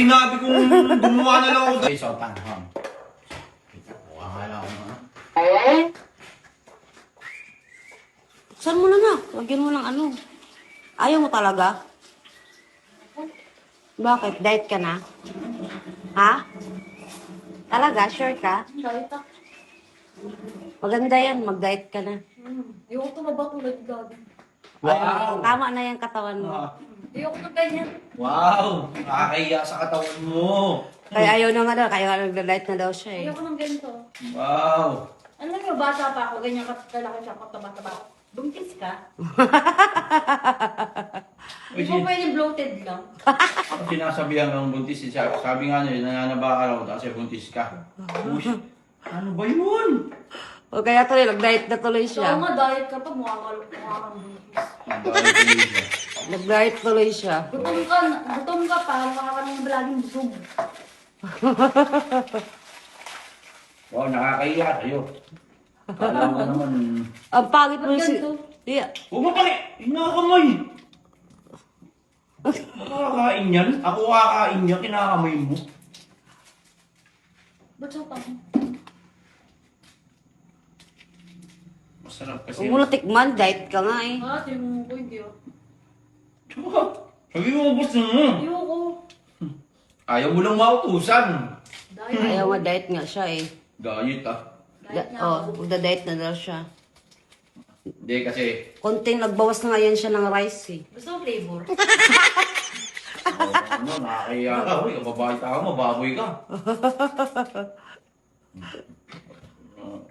sinabi kong gumawa na lang ako. Okay, so, panahon. Akala ko na. Saan mo na? Lagyan mo ng ano. Ayaw mo talaga? Bakit? Diet ka na? Ha? Talaga? Sure ka? Diet ako. Maganda yan. Mag-diet ka na. Ayoko tumaba tulad dati. Wow! Tama na yung katawan mo. Ayoko na ganyan. Wow! Nakakahiya sa katawan mo. Kaya ayaw na nga daw. Kaya nagda-diet na daw siya eh. Ayoko ng ganito. Wow! Alam mo, bata pa ako, ganyan kalaki siya, kataba-taba ako. Buntis ka? Di ba pwede bloated lang? Ako sinasabihan ng buntis. Sabi nga niya, nananaba ka raw kasi buntis ka. Uy, ano ba yun? O kaya tuloy, nag-diet na tuloy So, siya. nga, diet ka pa, mukha kang buntis. Nag-diet tuloy siya. Gutom ka pa, mukha ka nang laging busog. Wow, nakakahiya sa'yo. Kala mo naman. Ang pangit mo Ba't yung... ganito? Yeah. Huwag mo pala, hinakamay. Nakakain yan? Ako kakain yan, kinakamay mo. Ba't sa tao? Masarap kasi. Huwag mo na tikman, diet ka nga eh. Ha, tingin ko, hindi ah. Tsaka, sabi mo, gusto mo. Ayoko. Ayaw mo lang mautusan. Diet. Ayaw nga, diet nga siya eh. Gayit ah. Diet nga Oh, ako. magda-diet na daw siya. Hindi kasi, Konting nagbawas na nga yan siya ng rice eh. Gusto mo flavor? ano, nakakahiya ka. Uy, kababae tao mo, baboy ka.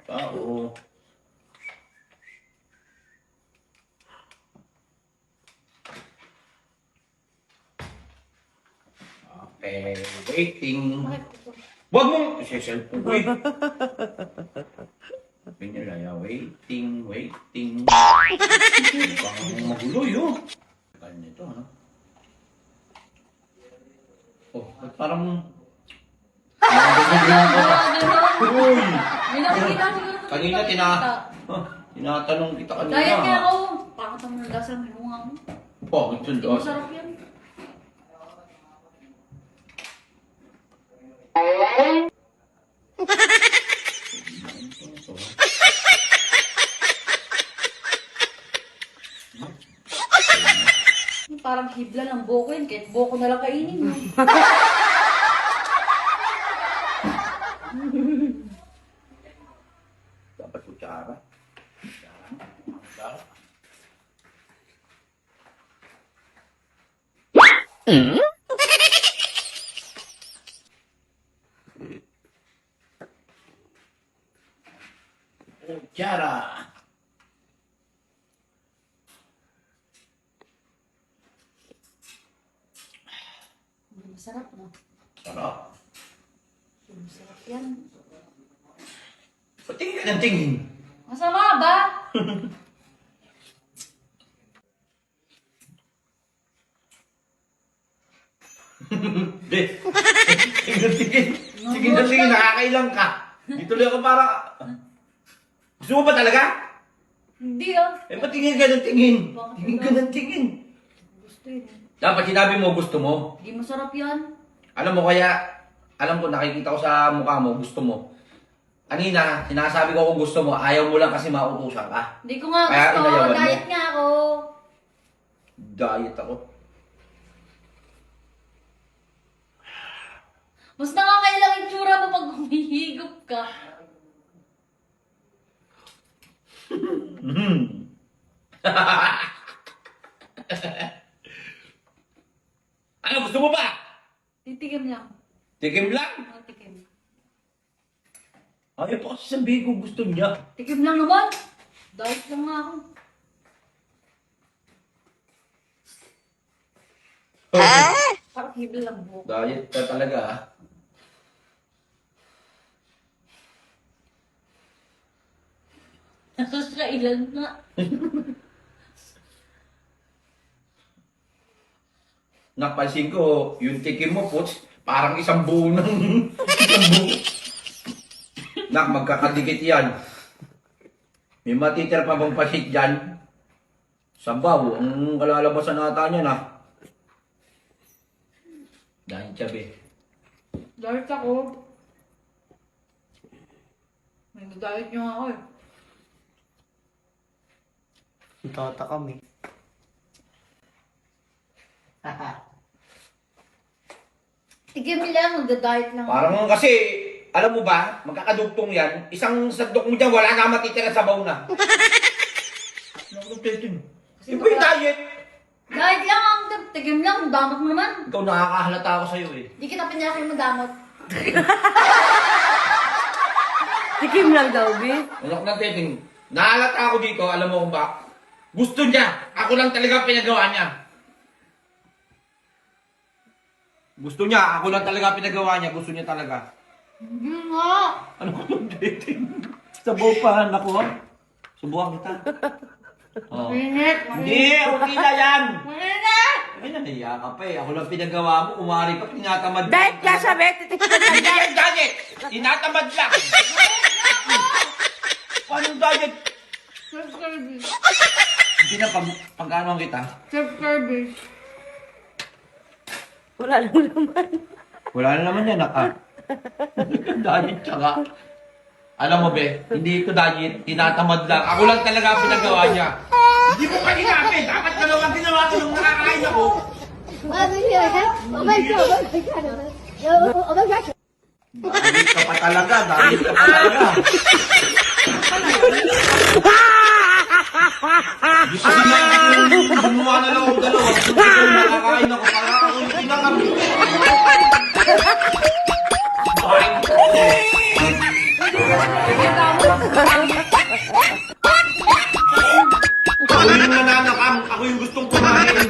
Tao. Okay, waiting. Wag mong, cellphone ko eh. Sabi nila, waiting, waiting. Parang magulo yun. Kaya nito, ano? Oh, ba't parang... Uy! May nakikita siguro. Kanina tinatanong kita kanina. Diet nga ako. Pakit ang mga lasang hinunga mo. Bakit yun doon? Masarap yan. Parang hibla ng boko yun. Kahit boko na lang kainin mo. Dapat kutsara. Kutsara. Kutsara. Masarap no? Sarap. Masarap yan. Patingin ka ng tingin. Masama ba? Hindi. Tingin na tingin. Tingin na tingin. Nakakailang ka. Dito lang ako para... Gusto mo ba talaga? Hindi ah. Eh, patingin ka ng tingin. Bakit Tingin ka ba? ng tingin. Gusto yun. Dapat sinabi mo gusto mo. Hindi masarap yan. Alam mo kaya, alam ko nakikita ko sa mukha mo, gusto mo. Kanina, sinasabi ko kung gusto mo, ayaw mo lang kasi mautusan ka. Hindi ko nga Kaya gusto. inayawan mo? Diet nga ako. Diet ako. Mas nakakailang itsura mo pag humihigop ka. Ano, gusto mo ba? Titigim lang. Tikim lang. Tikim. Ayaw pa kasi sabihin kung gusto niya. Tikim lang naman. Diet lang nga ako. Parang hibla lang buhok. Diet ka talaga ah. Nakakailan na. Napansin ko, yung tikim mo, puts, parang isang buo ng... isang buo. Nak, magkakadikit yan. May matitira pa bang pasit dyan? Sabaw, ang kalalabasan nata niya na. Dahil tiyabi. Diet ako. May diet niyo ako eh. Tota kami. Tigil mo lang, magda-diet lang. Parang kasi, alam mo ba, magkakadugtong yan, isang sandok mo dyan, wala na matitira sa baw na. Iba yung diet. Diet lang ang tigil lang, damot mo naman. Ikaw nakakahalata ako sa'yo eh. Di kita pinakil madamot. Tikim lang daw, be. Anak ng teting, nahalata ako dito, alam mo kung ba? Gusto niya, ako lang talaga pinagawa niya. Gusto niya, ako lang talaga pinagawa niya, gusto niya talaga. Hindi nga. Ano ka ng dating? Sabaw pa, nako. Subukan kita. Oh. Mainit. Hindi, okay na yan. Mainit. Ay, nahiya ka pa eh. Ako lang pinagawa mo, kumari pa, tinatamad. Diet ka, sabi. Titikman ka Hindi diet. yan diet! Tinatamad lang! Paano diet? Self-service. Hindi na pag-ano kita. Self-service. Wala lang naman. Wala na naman yan, naka. Diet tsaka. Alam mo, be, hindi ito diet, tinatamad lang. Ako lang talaga pinagawa niya. Hindi mo pa ginapin. Dapat dalawang ginawa ko nung nakakain ako. Diet ka pa talaga, diet ka pa talaga. Di pa gumawa na lang ako dalawa. Kung nakakain ako, para ako yung pinakami. Ako yung nananakam, ako yung gustong kumain.